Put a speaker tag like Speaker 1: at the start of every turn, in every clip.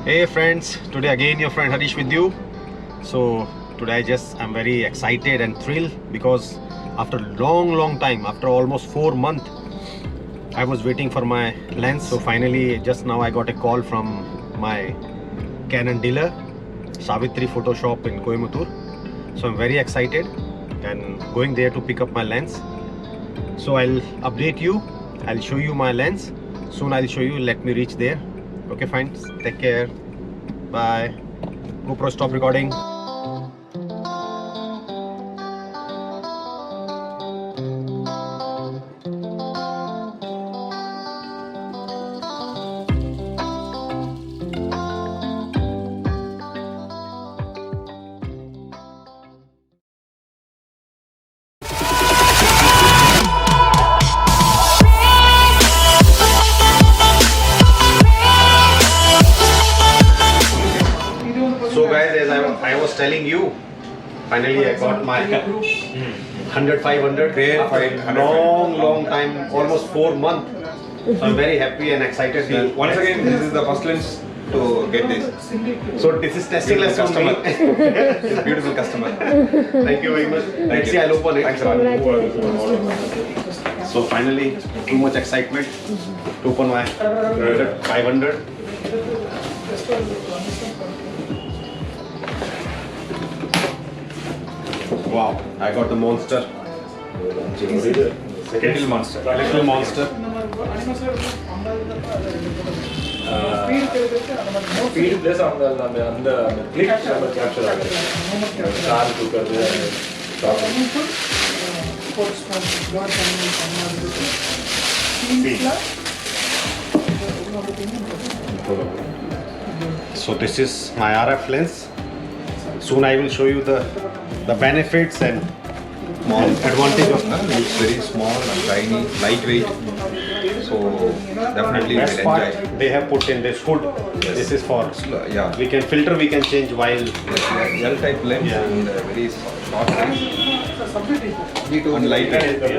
Speaker 1: Hey friends, today again your friend Harish with you. So today I'm very excited and thrilled because after long time, after almost 4 months, I was waiting for my lens. So finally just now I got a call from my Canon dealer, Savitri Photoshop in Coimbatore. So I'm very excited and going there to pick up my lens. So I'll update you, I'll show you my lens. Soon I'll show you, let me reach there. Okay, fine. Take care. Bye. GoPro, stop recording. So guys, as I was telling you, finally I got my 100-500 there for a long time, almost 4 months. So I'm very happy and excited.
Speaker 2: See, once again, this is the first lens to get this.
Speaker 1: So this is testing lens from
Speaker 2: customer.
Speaker 1: me.
Speaker 2: This beautiful customer.
Speaker 1: Thank you very much. Let's see, I'll open it.
Speaker 2: Thanks a lot.
Speaker 1: So finally, too much excitement to open my 500. Wow, I got the monster.
Speaker 2: Little monster.
Speaker 1: Little monster.
Speaker 3: Speed plus அந்த click நம்ம capture ஆகுது car தூக்குறது
Speaker 1: So this is my RF lens. Soon I will show you the benefits and advantage of that.
Speaker 2: It's very small and tiny, lightweight. So definitely
Speaker 1: Best
Speaker 2: we'll
Speaker 1: part
Speaker 2: enjoy.
Speaker 1: they have put in this hood.
Speaker 2: Yes.
Speaker 1: This is for
Speaker 2: Yeah.
Speaker 1: we can filter, we can change while
Speaker 2: L-type lens
Speaker 1: Yeah.
Speaker 2: and very short range. And lightweight.
Speaker 1: this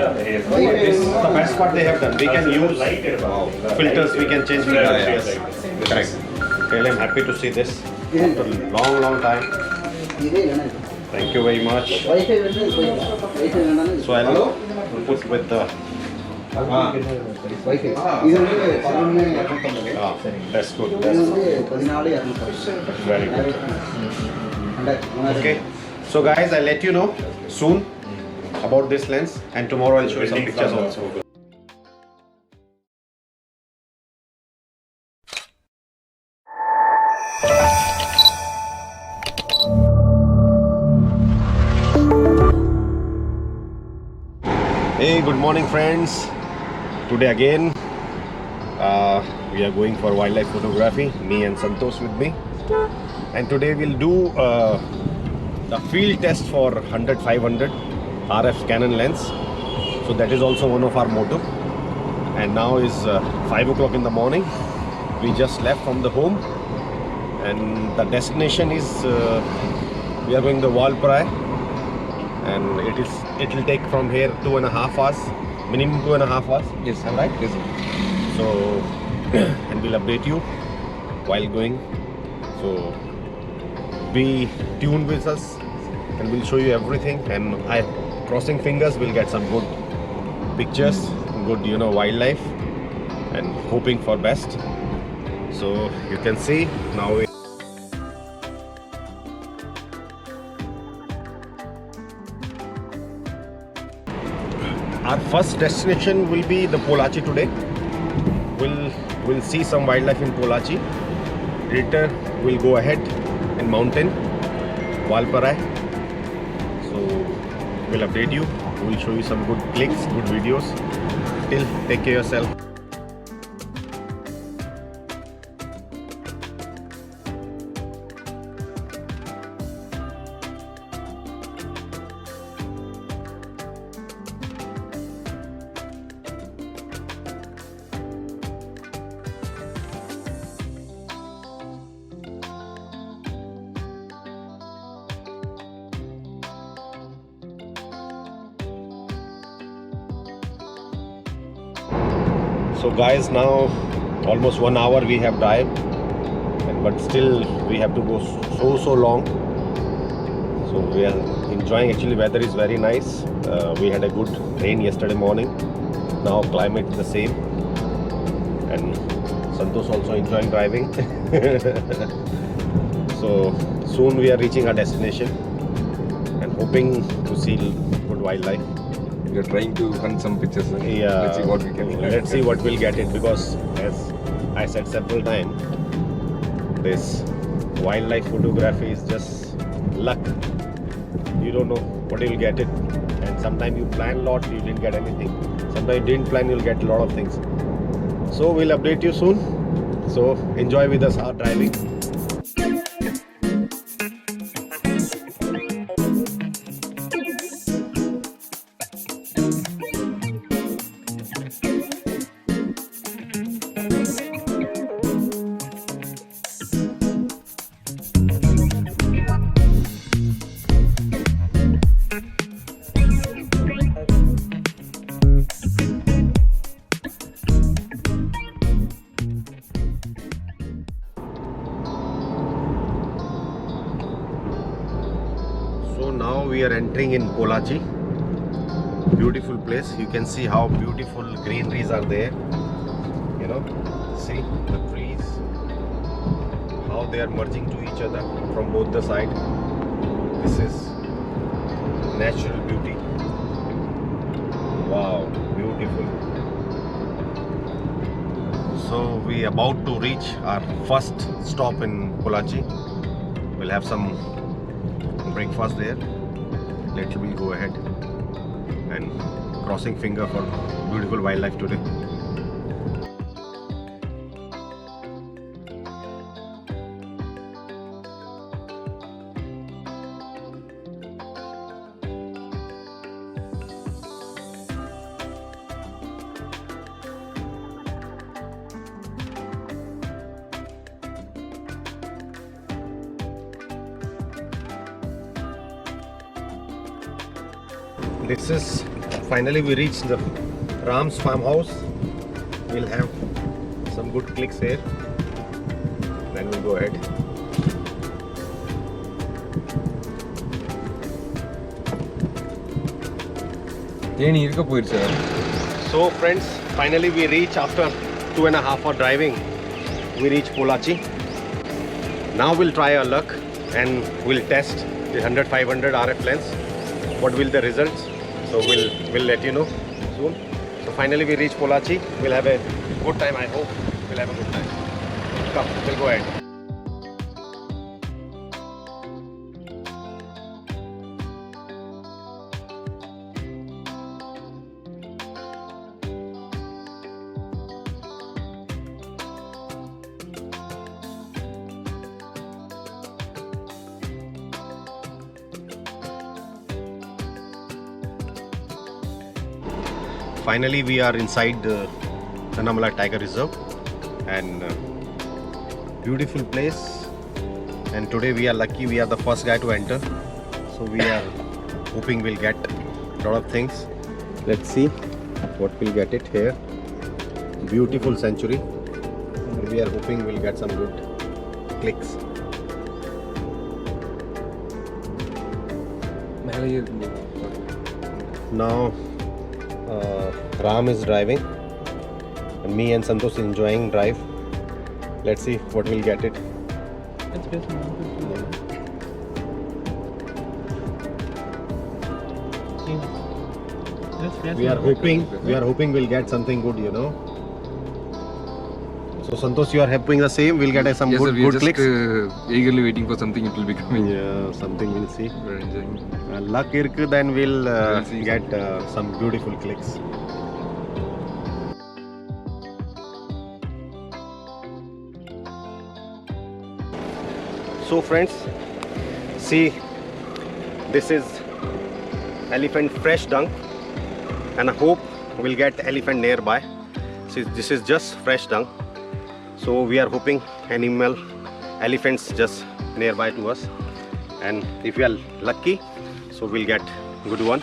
Speaker 1: is the best part they have done. We can use
Speaker 2: Wow.
Speaker 1: filters, we can change filters.
Speaker 2: Yeah,
Speaker 1: Yes.
Speaker 2: yeah.
Speaker 1: Correct. Really, I'm happy to see this after long time. Thank you very much. So I'll put with the that's good. That's very good. Okay. So guys, I'll let you know soon about this lens, and tomorrow I'll show you some pictures also. Hey, good morning friends. Today again we are going for wildlife photography, me and Santosh with me, and today we'll do the field test for 100-500 RF Canon lens. So that is also one of our motto. And now is 5 o'clock in the morning. We just left from the home, and the destination is we are going to Valparai, and it will take from here 2.5 hours, minimum 2.5 hours.
Speaker 2: Yes.
Speaker 1: Am I right?
Speaker 2: Yes.
Speaker 1: So and we'll update you while going. So be tuned with us, and we'll show you everything. And I crossing fingers we'll get some good pictures, good wildlife, and hoping for best. So you can see now our first destination will be the Polachi today. We'll see some wildlife in Polachi. Later we'll go ahead in mountain Valparai. So we'll update you. We'll show you some good clicks, good videos. Till take care of yourself. So guys, now almost 1 hour we have drive but still we have to go so long. So we are enjoying. Actually, weather is very nice. We had a good rain yesterday morning. Now climate is the same, and Santosh also enjoying driving. So soon we are reaching our destination and hoping to see good wildlife.
Speaker 2: We are trying to hunt some pictures.
Speaker 1: Yeah,
Speaker 2: Let's see what we can.
Speaker 1: Let's see what we'll get it, because as I said several times, this wildlife photography is just luck. You don't know what you'll get it, and sometimes you plan a lot, you didn't get anything. Sometimes you didn't plan, you'll get a lot of things. So we'll update you soon. So enjoy with us our driving. So now we are entering in Pollachi. Beautiful place. You can see how beautiful greeneries are there. You know, see the trees, how they are merging to each other from both the side. This is natural beauty. Wow, beautiful. So we about to reach our first stop in Pollachi. We'll have some breakfast there. Let's we go ahead and crossing finger for beautiful wildlife today. This is finally we reached the Ram's farmhouse. We'll have some good clicks here. Then we'll go ahead. So friends, finally we reach after 2.5 hours driving. We reach Pollachi. Now we'll try our luck and we'll test the 100-500 RF lens. What will the results? So we'll let you know soon. So finally we reach Pollachi. We'll have a good time. I hope we'll have a good time. Come, we'll go ahead. Finally we are inside the Thannamalai Tiger Reserve, and beautiful place, and today we are lucky, we are the first guy to enter, so we are hoping we'll get a lot of things. Let's see what we'll get it here. Beautiful sanctuary, and we are hoping we'll get some good clicks. Now Ram is driving and me and Santosh enjoying drive. Let's see what we'll get it. We are hoping we'll get something good, you know. So Santosh, you are hoping the same, we'll get some good clicks.
Speaker 2: Eagerly waiting for something, it will be coming.
Speaker 1: Yeah, something we'll see.
Speaker 2: We're enjoying.
Speaker 1: Luck irku, then we'll get some beautiful clicks. So friends, see, this is elephant fresh dung, and I hope we'll get elephant nearby. See, this is just fresh dung, so we are hoping elephants just nearby to us, and if we are lucky, so we'll get good one.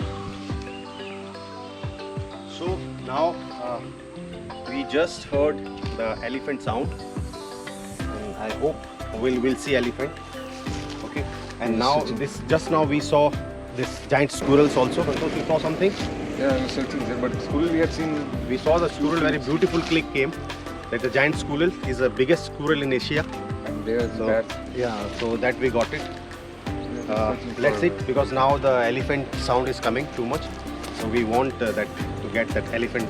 Speaker 1: So now we just heard the elephant sound, and I hope we'll see elephant. Okay. And now just now we saw this giant squirrels also. Santosh, you saw something?
Speaker 2: Yeah, I was searching there, but squirrel we had seen.
Speaker 1: We saw the squirrel. Very beautiful click came. That the giant squirrel is the biggest squirrel in Asia.
Speaker 2: And there's
Speaker 1: So,
Speaker 2: that.
Speaker 1: yeah, so that we got it. Let's see, because now the elephant sound is coming too much. So we want that to get that elephant.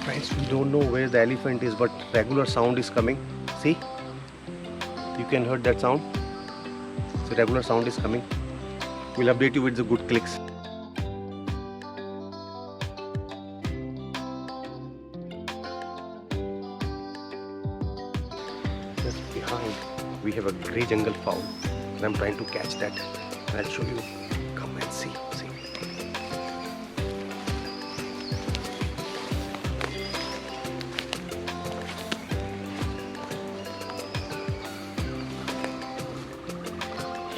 Speaker 1: Friends, we don't know where the elephant is, but regular sound is coming. See? You can hear that sound. So regular sound is coming. We'll update you with the good clicks. Just behind, we have a grey jungle fowl, and I'm trying to catch that. I'll show you. Come and see. See.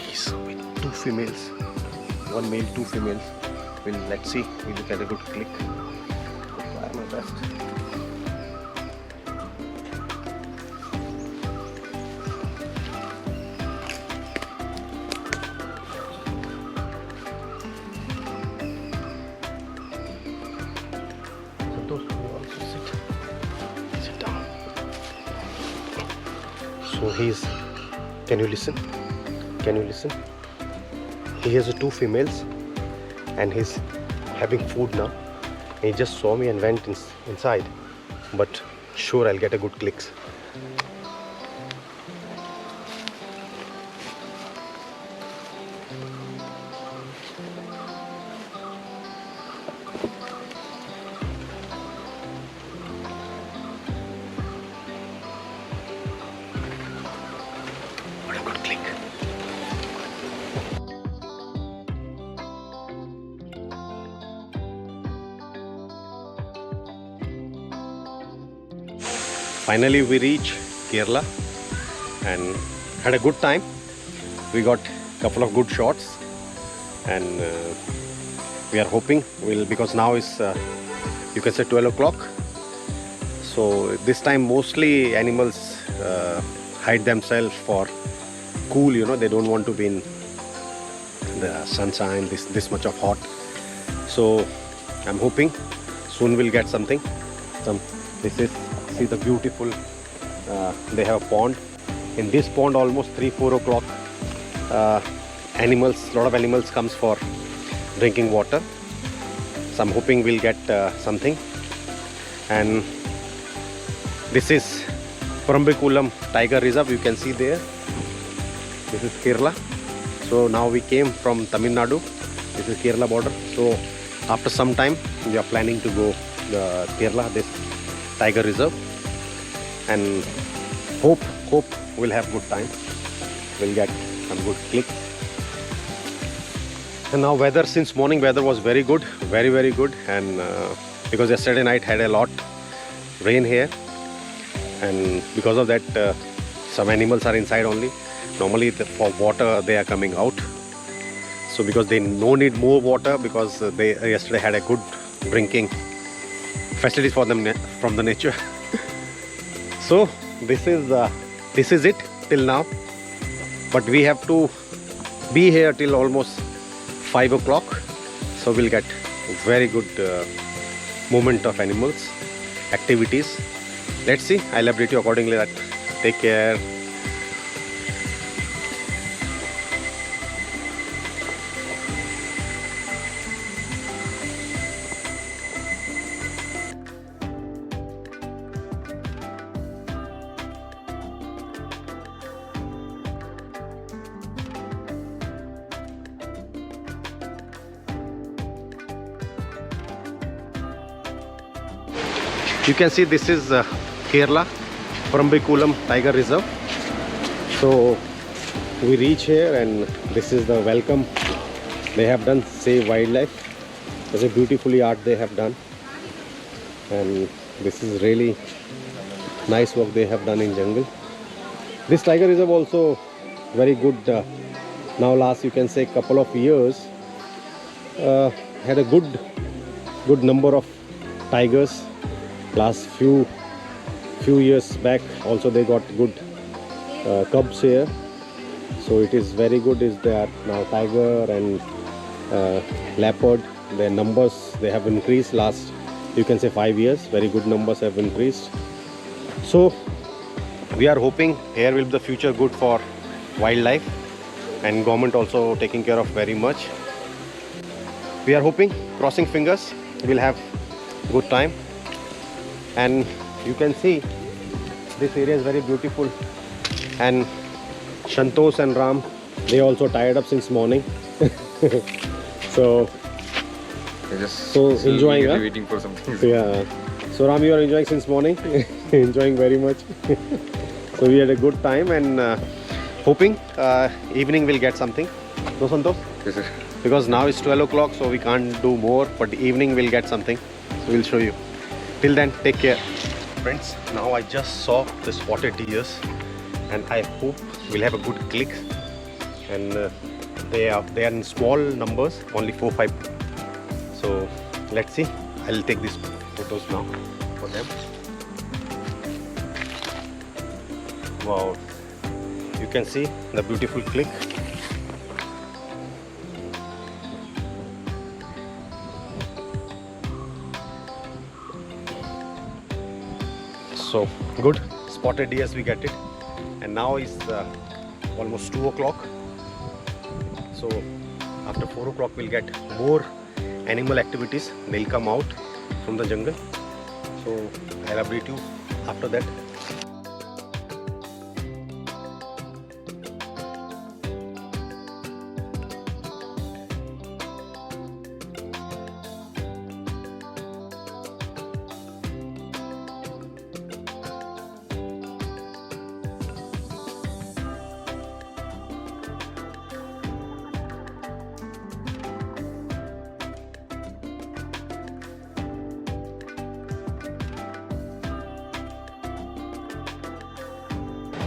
Speaker 1: He's with two females. One male, two females. Let's see. We'll get a good click. Try my best. Santosh, you also sit down. So he's. Can you listen? Can you listen? He has two females, and he's having food now. He just saw me and went inside, but sure I'll get a good clicks. What a good click. Finally we reached Kerala and had a good time. We got a couple of good shots, and we are hoping because now is you can say 12 o'clock. So this time mostly animals hide themselves for cool, you know, they don't want to be in the sunshine, this much of hot. So I'm hoping soon we'll get something. See the beautiful, they have a pond. In this pond almost 3-4 o'clock lot of animals comes for drinking water. So I'm hoping we'll get something. And this is Parambikulam Tiger Reserve, you can see there. This is Kerala. So now we came from Tamil Nadu. This is Kerala border. So after some time we are planning to go Kerala, this Tiger Reserve, and hope we'll have good time. We'll get some good clicks. And now weather, since morning weather was very good, very good, and because yesterday night had a lot rain here, and because of that some animals are inside only. Normally for water they are coming out. So because they no need more water, because they yesterday had a good drinking facilities for them from the nature. So this is it till now, but we have to be here till almost 5 o'clock. So we'll get very good movement of animals, activities. Let's see, I'll update you accordingly. That take care. You can see this is Kerala, Parambikulam Tiger Reserve. So we reach here, and this is the welcome they have done, Save Wildlife. It's a beautifully art they have done, and This is really nice work they have done in jungle. This tiger reserve also very good. Now last, you can say, couple of years had a good number of tigers. Last few years back also they got good cubs here. So it is very good is that now tiger and leopard, their numbers they have increased last, you can say, 5 years. Very good numbers have increased. So we are hoping here will be the future good for wildlife, and government also taking care of very much. We are hoping, crossing fingers, we'll have good time. And you can see this area is very beautiful, and Shantosh and Ram, they also tired up since morning. So enjoying, huh?
Speaker 2: Waiting for something.
Speaker 1: Yeah. So Ram, you are enjoying since morning. Enjoying very much. So we had a good time, and hoping evening we'll get something. No, Santosh?
Speaker 2: Yes, sir.
Speaker 1: Because now it's 12 o'clock, so we can't do more, but evening we'll get something. So we'll show you. Till then, take care. Friends, now I just saw the spotted deers, and I hope we'll have a good click. And they are in small numbers, only 4-5. So let's see. I'll take these photos now for them. Wow, you can see the beautiful click. So good, spotted deers we get it. And now is almost 2 o'clock. So after 4 o'clock we'll get more animal activities. They'll come out from the jungle. So I'll update you after that.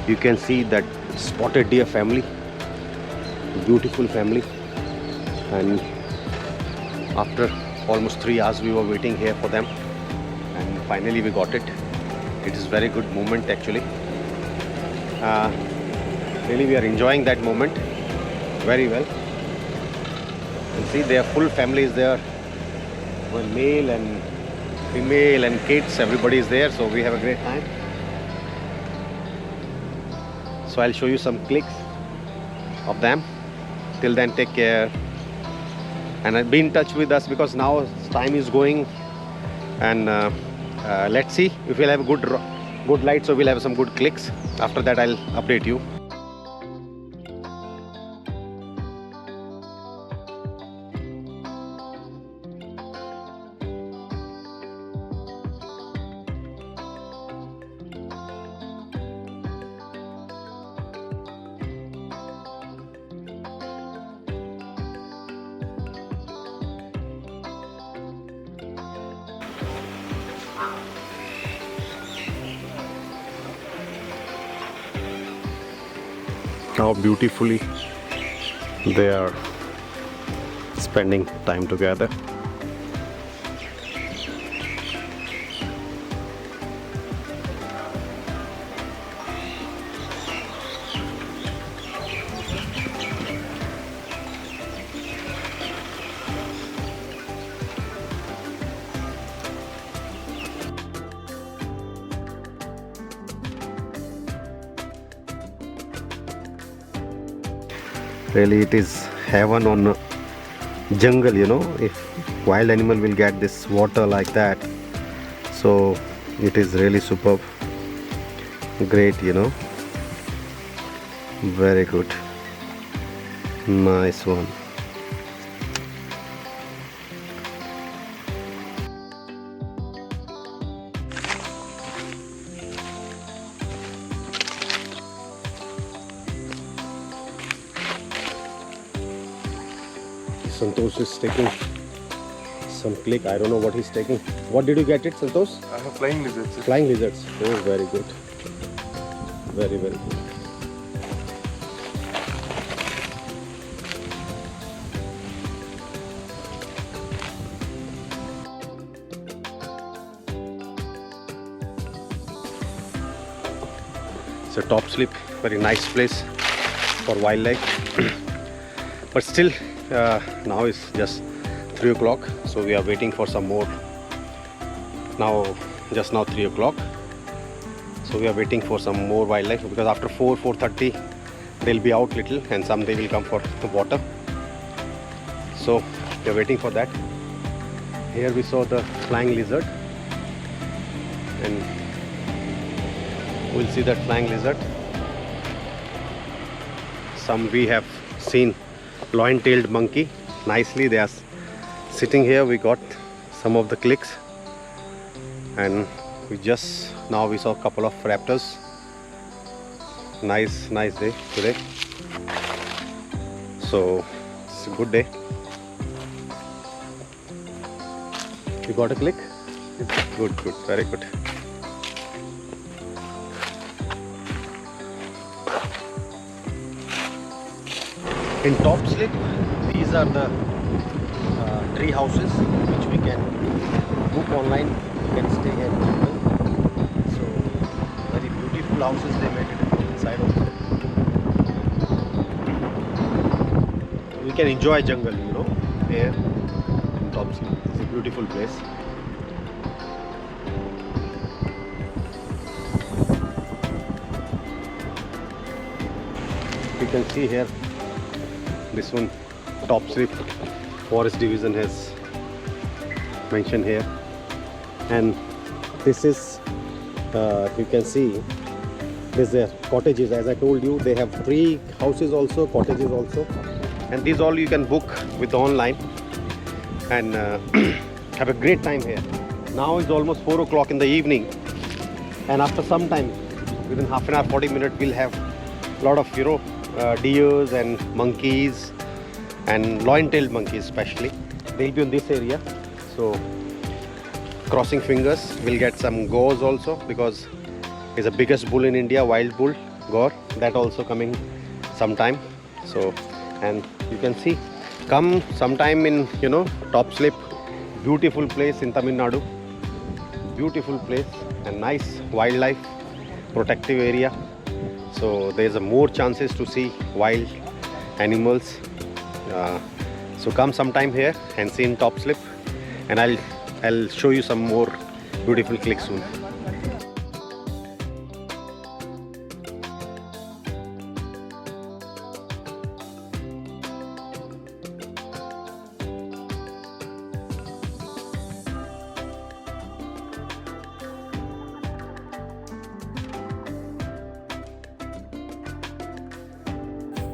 Speaker 1: You can see that spotted deer family, beautiful family. And after almost 3 hours we were waiting here for them, and finally we got it. It is very good moment actually. Really we are enjoying that moment very well. And see, their full family is there. One male and female and kids, everybody is there, so we have a great time. So I'll show you some clicks of them. Till then, take care. And be in touch with us, because now time is going. And let's see if we'll have a good light, so we'll have some good clicks. After that, I'll update you. How beautifully they are spending time together. Really, it is heaven on jungle, you know, if wild animal will get this water like that. So it is really superb, great, you know, very good, nice one. Santosh is taking some click. I don't know what he's taking. What did you get it, Santosh?
Speaker 3: I have flying lizards.
Speaker 1: Flying lizards. Oh, very good. Very, very good. It's a top slip, very nice place for wildlife. But still, now it's just 3 o'clock, so we are waiting for some more. Just now 3 o'clock, so we are waiting for some more wildlife, because after 4:30 they'll be out little, and some they will come for the water. So we are waiting for that. Here we saw the flying lizard, and we'll see that flying lizard. Some we have seen loin-tailed monkey. Nicely they are sitting here. We got some of the clicks, and we saw a couple of raptors. Nice day today. So it's a good day. You got a click? Good, very good. In top slip, these are the tree houses which we can book online. You can stay here in jungle. So very beautiful houses they made it inside also. We can enjoy jungle, here in top slip. It's a beautiful place. You can see here, this one, top slip, forest division has mentioned here. And this is, you can see, these are cottages. As I told you, they have tree houses also, cottages also, and these all you can book with online and have a great time here. Now it's almost 4 o'clock in the evening, and after some time, within half an hour, 40 minutes, we'll have a lot of deers and monkeys and loin-tailed monkeys especially. They'll be in this area. So crossing fingers, we'll get some gores also, because it's the biggest bull in India, wild bull, gore. That also coming sometime. So, and you can see, come sometime in top slip. Beautiful place in Tamil Nadu. Beautiful place and nice wildlife, protective area. So there's more chances to see wild animals. So come sometime here and see in top slip, and I'll show you some more beautiful clicks soon.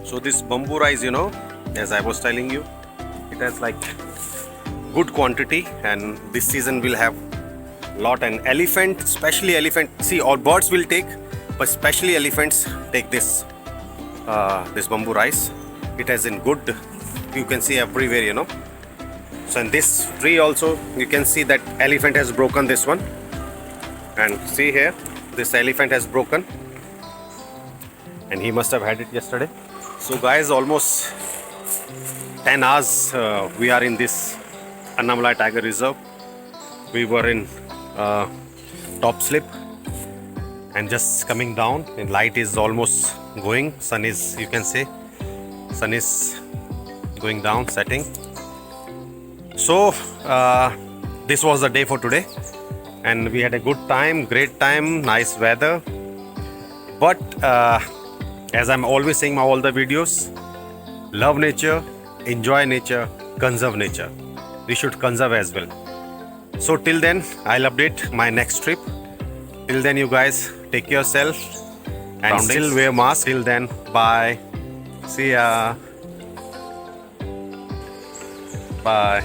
Speaker 1: So this bamboo rice, as I was telling you, it has like good quantity, and this season we'll have lot. And elephant, especially elephant, see, all birds will take, but especially elephants take this bamboo rice. It has in good, you can see everywhere, So in this tree also, you can see that elephant has broken this one, and see here, this elephant has broken, and he must have had it yesterday. So guys, almost 10 hours we are in this Annamalai Tiger Reserve. We were in top slip and just coming down, and light is almost going. Sun is, you can say, sun is going down, setting. So this was the day for today, and we had a good time, great time, nice weather. But as I'm always saying in all the videos, love nature, enjoy nature, conserve nature. We should conserve as well. So till then, I'll update my next trip. Till then, you guys take care yourself and still wear mask. Till then, bye. See ya. Bye.